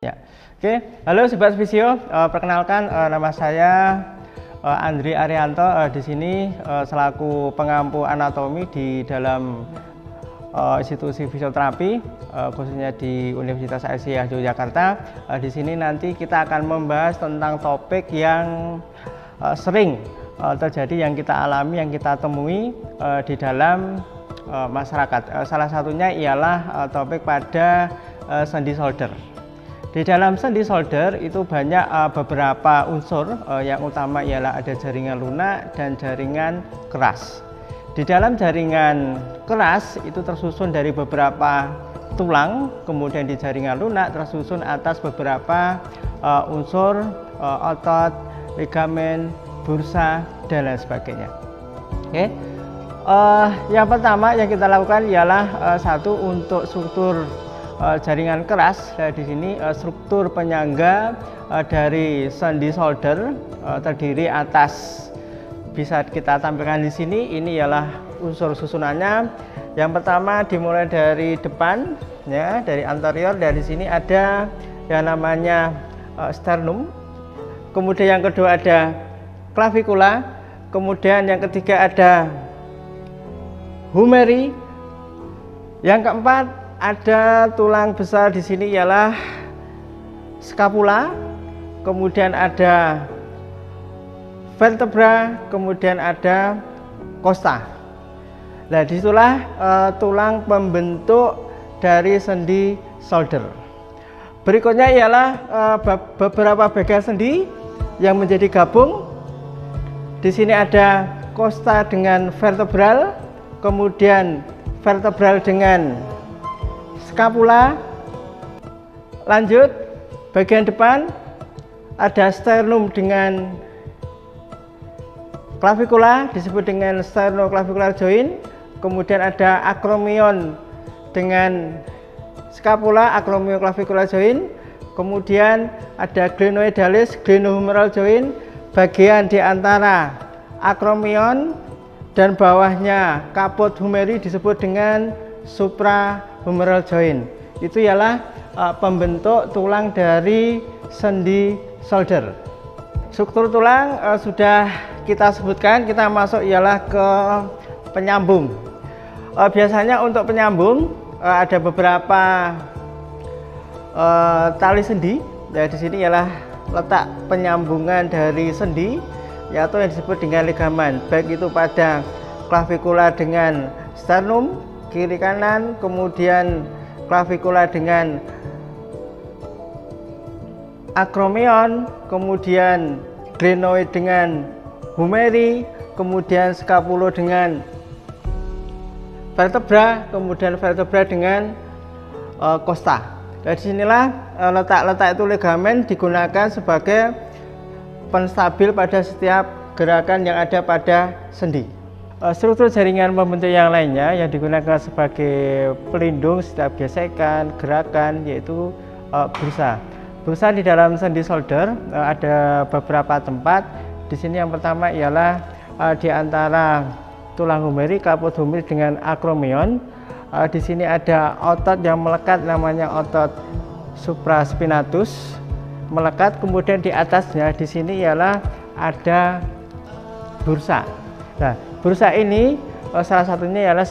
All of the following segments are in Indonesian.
Ya, oke. Halo Sobat Visio, perkenalkan nama saya Andri Arianto. Di sini selaku pengampu anatomi di dalam institusi fisioterapi, khususnya di Universitas Aisyah Yogyakarta. Di sini nanti kita akan membahas tentang topik yang sering terjadi, yang kita alami, yang kita temui di dalam masyarakat. Salah satunya ialah topik pada sendi shoulder. Di dalam sendi shoulder itu banyak beberapa unsur, yang utama ialah ada jaringan lunak dan jaringan keras. Di dalam jaringan keras itu tersusun dari beberapa tulang, kemudian di jaringan lunak tersusun atas beberapa unsur otot, ligamen, bursa, dan lain sebagainya. Oke. Yang pertama yang kita lakukan ialah satu, untuk struktur jaringan keras. Di sini struktur penyangga dari sendi shoulder terdiri atas, bisa kita tampilkan di sini. Ini ialah unsur susunannya. Yang pertama dimulai dari depan, ya, dari anterior. Dari sini ada yang namanya sternum. Kemudian yang kedua ada clavikula. Kemudian yang ketiga ada humeri. Yang keempat ada tulang besar di sini ialah scapula, kemudian ada vertebra, kemudian ada costa. Nah, disitulah tulang pembentuk dari sendi shoulder. Berikutnya ialah beberapa bagian sendi yang menjadi gabung. Di sini ada costa dengan vertebral, kemudian vertebral dengan scapula. Lanjut bagian depan ada sternum dengan clavikula, disebut dengan sternoclavicular joint. Kemudian ada acromion dengan scapula, acromioclavicular joint. Kemudian ada glenoidalis, glenohumeral joint. Bagian di antara acromion dan bawahnya kaput humeri disebut dengan suprahumeral joint. Itu ialah pembentuk tulang dari sendi shoulder. Struktur tulang sudah kita sebutkan. Kita masuk ialah ke penyambung. Biasanya untuk penyambung ada beberapa tali sendi. Ya, di sini ialah letak penyambungan dari sendi, yaitu yang disebut dengan ligamen, baik itu pada clavikula dengan sternum kiri kanan, kemudian clavikula dengan acromion, kemudian glenoid dengan humeri, kemudian scapulo dengan vertebra, kemudian vertebra dengan costa. Dari sinilah letak-letak itu ligamen digunakan sebagai penstabil pada setiap gerakan yang ada pada sendi. Struktur jaringan pembentuk yang lainnya yang digunakan sebagai pelindung setiap gesekan, gerakan, yaitu bursa. Bursa di dalam sendi shoulder ada beberapa tempat. Di sini yang pertama ialah di antara tulang humeri, kaput humeri dengan acromion. Di sini ada otot yang melekat, namanya otot supraspinatus melekat. Kemudian di atasnya di sini ialah ada bursa. Nah, bursa ini salah satunya ialah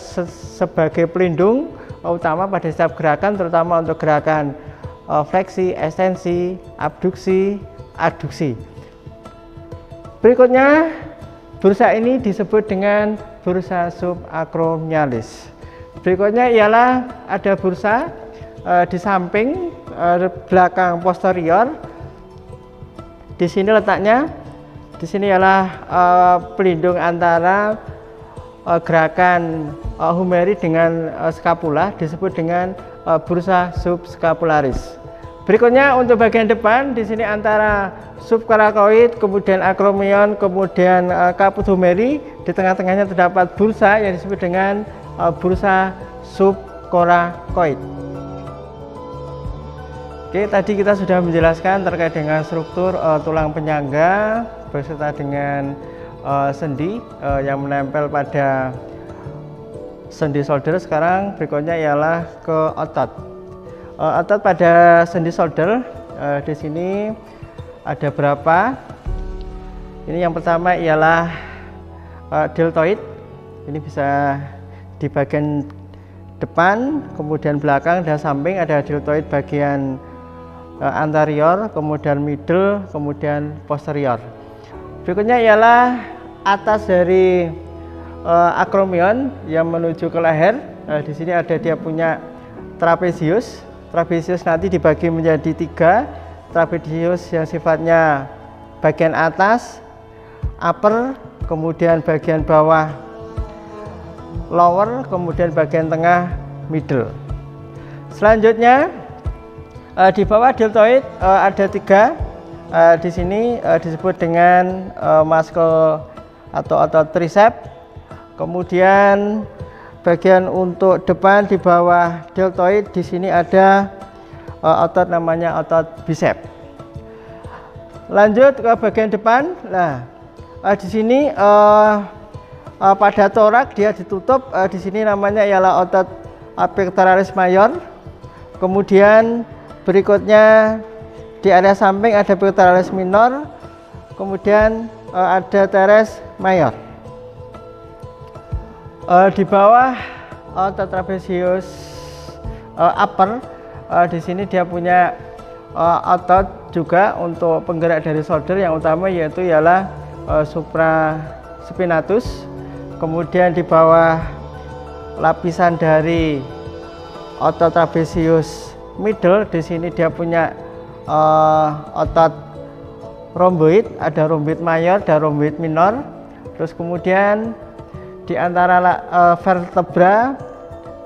sebagai pelindung utama pada setiap gerakan, terutama untuk gerakan fleksi, ekstensi, abduksi, aduksi. Berikutnya, bursa ini disebut dengan bursa subacromialis. Berikutnya ialah ada bursa di samping belakang posterior. Di sini letaknya. Di sini ialah pelindung antara gerakan humeri dengan scapula, disebut dengan bursa subscapularis. Berikutnya untuk bagian depan, di sini antara subcoracoid, kemudian acromion, kemudian kaput humeri. Di tengah-tengahnya terdapat bursa yang disebut dengan bursa subcoracoid. Oke, tadi kita sudah menjelaskan terkait dengan struktur tulang penyangga beserta dengan sendi yang menempel pada sendi shoulder. Sekarang berikutnya ialah ke otot. Otot pada sendi shoulder Di sini ada berapa? Ini yang pertama ialah deltoid. Ini bisa di bagian depan, kemudian belakang dan samping ada deltoid bagian anterior, kemudian middle, kemudian posterior. Berikutnya ialah atas dari akromion yang menuju ke leher. Di sini ada dia punya trapezius. Trapezius nanti dibagi menjadi 3. Trapezius yang sifatnya bagian atas, upper, kemudian bagian bawah, lower, kemudian bagian tengah, middle. Selanjutnya di bawah deltoid ada 3. Di sini disebut dengan muscle atau otot triceps. Kemudian bagian untuk depan di bawah deltoid di sini ada otot namanya otot bicep. Lanjut ke bagian depan. Nah, di sini pada torak dia ditutup. Di sini namanya ialah otot pectoralis major. Kemudian berikutnya di area samping ada pectoralis minor. Kemudian ada teres major. Di bawah otot trapezius upper, di sini dia punya otot juga untuk penggerak dari shoulder yang utama, yaitu ialah supraspinatus. Kemudian di bawah lapisan dari otot trapezius middle, di sini dia punya otot rhomboid, ada rhomboid mayor dan rhomboid minor. Terus kemudian di antara vertebra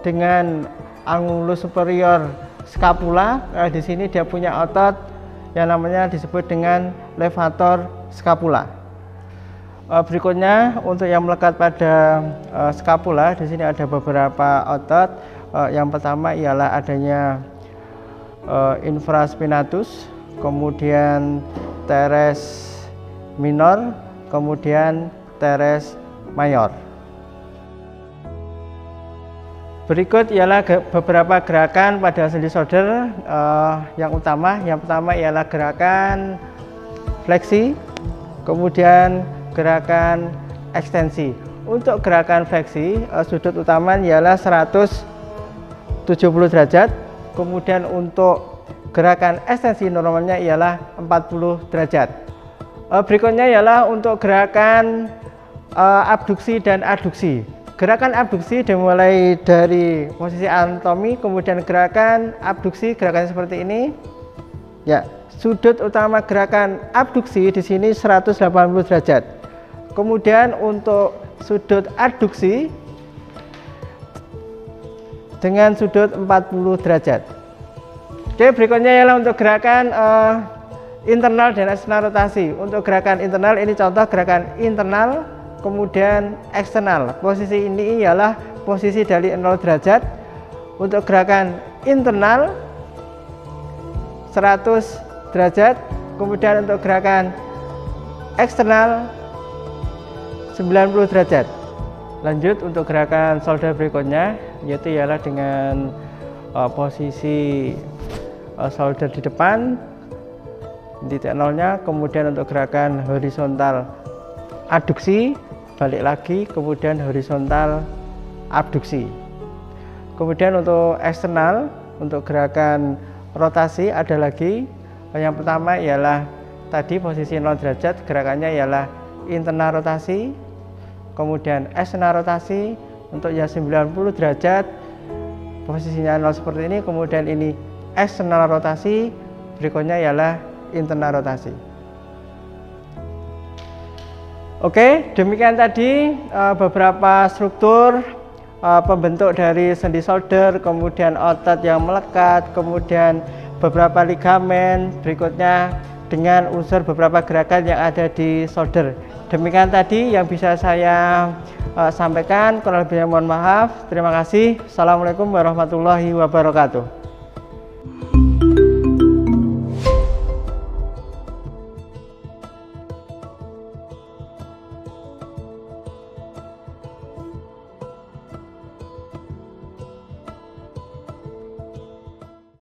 dengan angulus superior scapula, di sini dia punya otot yang namanya disebut dengan levator scapula. Berikutnya untuk yang melekat pada scapula, di sini ada beberapa otot. Yang pertama ialah adanya infraspinatus, kemudian teres minor, kemudian teres mayor. Berikut ialah beberapa gerakan pada sendi shoulder yang utama. Yang pertama ialah gerakan fleksi, kemudian gerakan ekstensi. Untuk gerakan fleksi, sudut utama ialah 170 derajat. Kemudian untuk gerakan ekstensi normalnya ialah 40 derajat. Berikutnya ialah untuk gerakan abduksi dan adduksi. Gerakan abduksi dimulai dari posisi anatomi, kemudian gerakan abduksi, gerakan seperti ini. Ya, sudut utama gerakan abduksi di sini 180 derajat. Kemudian untuk sudut adduksi dengan sudut 40 derajat. Oke, berikutnya ialah untuk gerakan internal dan eksternal rotasi. Untuk gerakan internal ini contoh gerakan internal, kemudian eksternal. Posisi ini ialah posisi dari 0 derajat. Untuk gerakan internal 100 derajat. Kemudian untuk gerakan eksternal 90 derajat. Lanjut untuk gerakan shoulder berikutnya, yaitu ialah dengan posisi shoulder di depan, titik nolnya. Kemudian untuk gerakan horizontal adduksi, balik lagi, kemudian horizontal abduksi. Kemudian untuk eksternal, untuk gerakan rotasi ada lagi. Yang pertama ialah tadi posisi 0 derajat, gerakannya ialah internal rotasi, kemudian eksternal rotasi. Untuk yang 90 derajat, posisinya 0 seperti ini, kemudian ini eksternal rotasi, berikutnya ialah internal rotasi. Oke, demikian tadi beberapa struktur pembentuk dari sendi shoulder, kemudian otot yang melekat, kemudian beberapa ligamen, berikutnya dengan unsur beberapa gerakan yang ada di shoulder. Demikian tadi yang bisa saya sampaikan, kurang lebihnya mohon maaf. Terima kasih. Assalamualaikum warahmatullahi wabarakatuh.